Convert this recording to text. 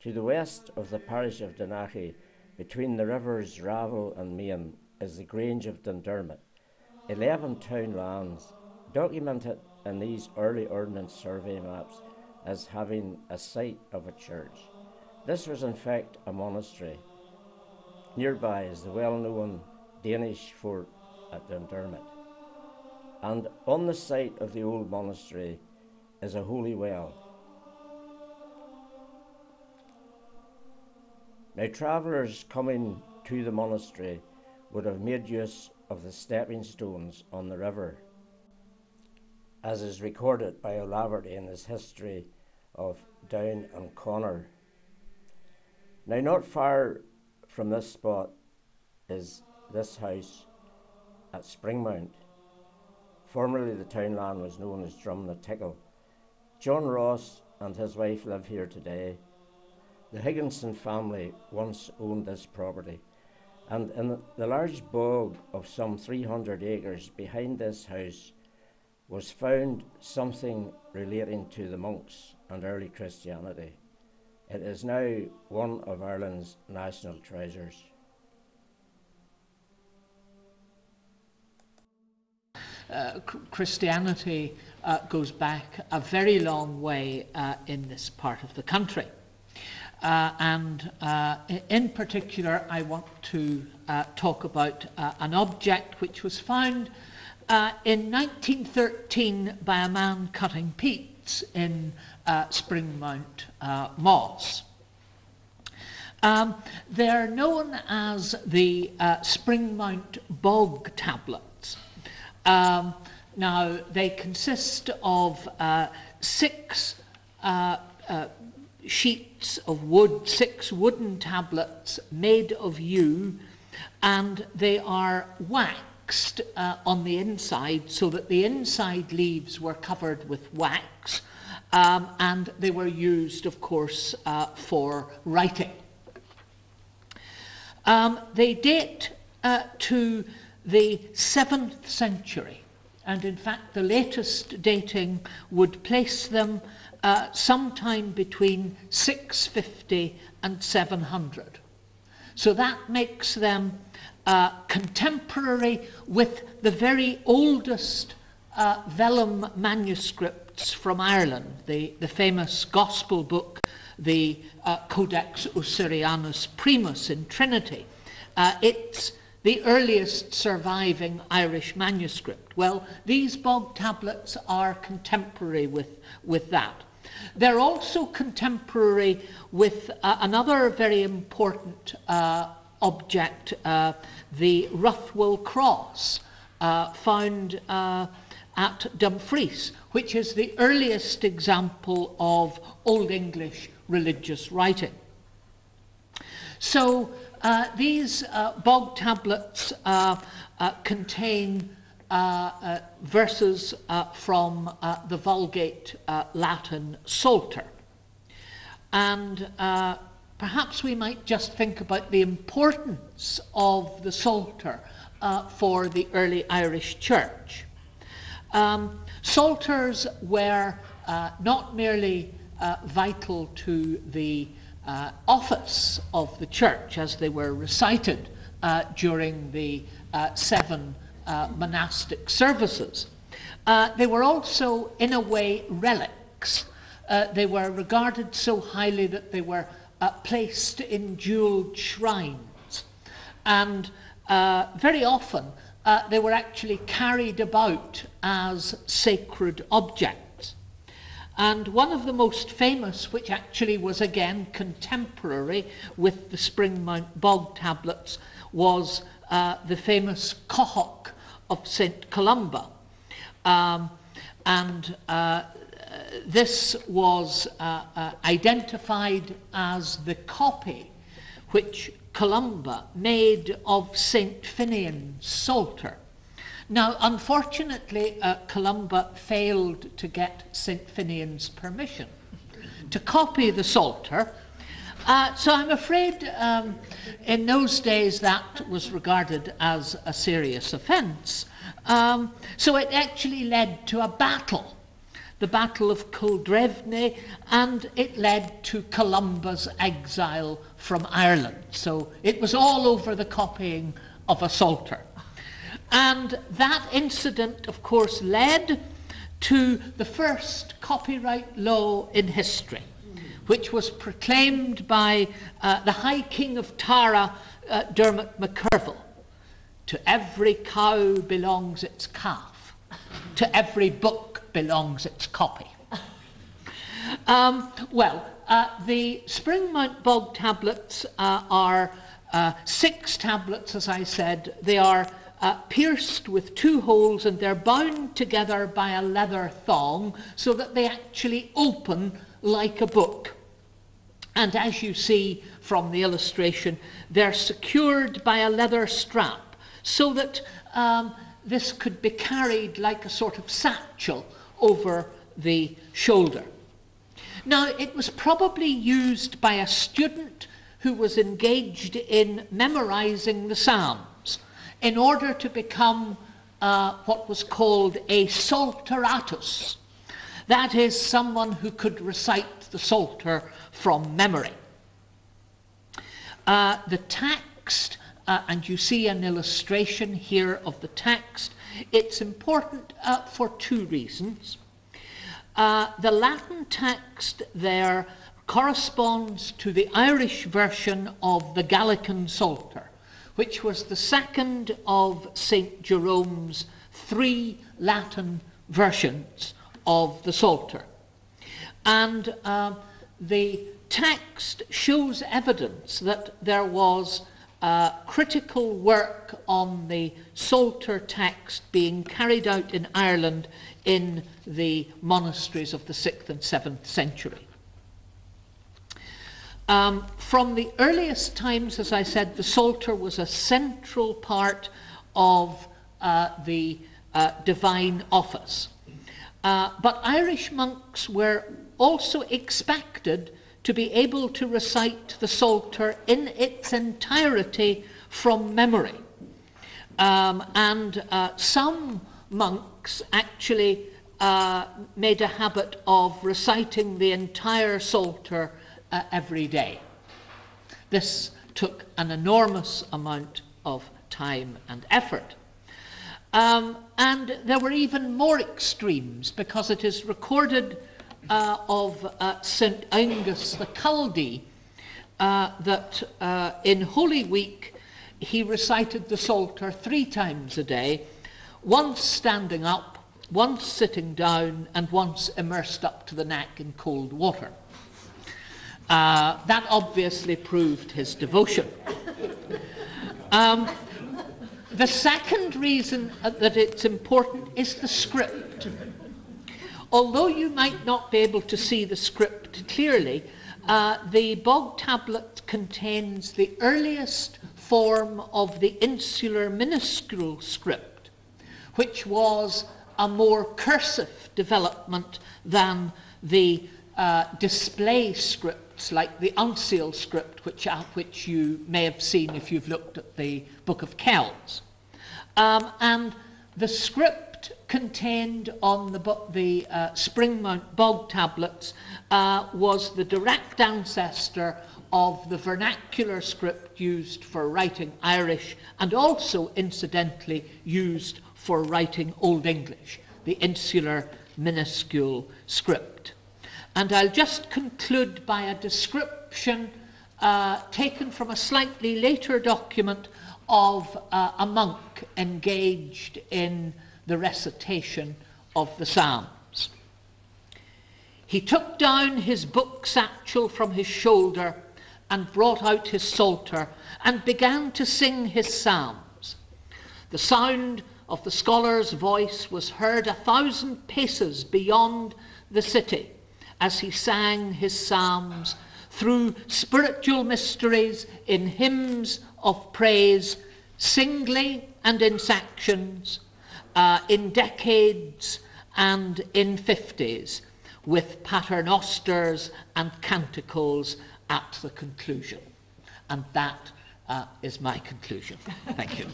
To the west of the parish of Donaghy, between the rivers Ravel and Main, is the Grange of Dundermott, 11 town lands, documented in these early ordnance survey maps as having a site of a church. This was in fact a monastery. Nearby is the well-known Danish fort at Dundermott, and on the site of the old monastery is a holy well. Now, travellers coming to the monastery would have made use of the stepping stones on the river, as is recorded by O'Laverty in his history of Down and Connor. Now, not far from this spot is this house at Springmount. Formerly the townland was known as Drumnatickle. John Ross and his wife live here today. The Higginson family once owned this property, and in the large bog of some 300 acres behind this house was found something relating to the monks and early Christianity. It is now one of Ireland's national treasures. Christianity goes back a very long way in this part of the country. And in particular, I want to talk about an object which was found in 1913 by a man cutting peats in Springmount Moss. They're known as the Springmount Bog Tablets. Now, they consist of 6 sheets of wood, 6 wooden tablets made of yew, and they are waxed on the inside so that the inside leaves were covered with wax, and they were used, of course, for writing. They date to the 7th century, and in fact the latest dating would place them sometime between 650 and 700. So that makes them contemporary with the very oldest vellum manuscripts from Ireland, the famous Gospel book, the Codex Usurianus Primus in Trinity. It's the earliest surviving Irish manuscript. Well, these bog tablets are contemporary with that. They're also contemporary with another very important object, the Ruthwell Cross, found at Dumfries, which is the earliest example of Old English religious writing. So these bog tablets contain verses from the Vulgate Latin Psalter. And perhaps we might just think about the importance of the Psalter for the early Irish Church. Psalters were not merely vital to the office of the church as they were recited during the 7 monastic services. They were also, in a way, relics. They were regarded so highly that they were placed in jeweled shrines. And very often they were actually carried about as sacred objects. And one of the most famous, which actually was again contemporary with the Springmount Bog Tablets, was the famous Cohock of St. Columba. This was identified as the copy which Columba made of St. Finian's Psalter. Now, unfortunately, Columba failed to get St. Finian's permission to copy the Psalter. So I'm afraid in those days that was regarded as a serious offence. So it actually led to a battle. the Battle of Culdrevne, and it led to Columba's exile from Ireland. So it was all over the copying of a psalter. And that incident, of course, led to the first copyright law in history, which was proclaimed by the High King of Tara, Dermot McCurville. To every cow belongs its calf. To every book belongs its copy. The Springmount Bog Tablets are 6 tablets, as I said. They are pierced with 2 holes, and they're bound together by a leather thong so that they actually open like a book. And as you see from the illustration, they're secured by a leather strap so that this could be carried like a sort of satchel over the shoulder. Now, it was probably used by a student who was engaged in memorizing the Psalms in order to become what was called a psalteratus. That is, someone who could recite the Psalter from memory. The text, and you see an illustration here of the text, it's important for 2 reasons. The Latin text there corresponds to the Irish version of the Gallican Psalter, which was the second of St. Jerome's 3 Latin versions of the Psalter. And the text shows evidence that there was critical work on the Psalter text being carried out in Ireland in the monasteries of the 6th and 7th century. From the earliest times, as I said, the Psalter was a central part of the divine office. But Irish monks were also expected to be able to recite the Psalter in its entirety from memory. Some monks actually made a habit of reciting the entire Psalter every day. This took an enormous amount of time and effort. And there were even more extremes, because it is recorded of St. Angus the Chaldee that in Holy Week he recited the Psalter 3 times a day, once standing up, once sitting down, and once immersed up to the neck in cold water. That obviously proved his devotion. The second reason that it's important is the script. Although you might not be able to see the script clearly, the Bog Tablet contains the earliest form of the insular minuscule script, which was a more cursive development than the display scripts like the uncial script, which you may have seen if you've looked at the Book of Kells. And the script contained on the Springmount Bog Tablets was the direct ancestor of the vernacular script used for writing Irish, and also, incidentally, used for writing Old English, the insular minuscule script. And I'll just conclude by a description taken from a slightly later document of a monk engaged in the recitation of the Psalms. He took down his book satchel from his shoulder and brought out his psalter and began to sing his psalms. The sound of the scholar's voice was heard 1,000 paces beyond the city as he sang his psalms through spiritual mysteries in hymns of praise, singly and in sections, in decades and in 50s, with paternosters and canticles at the conclusion. And that is my conclusion. Thank you.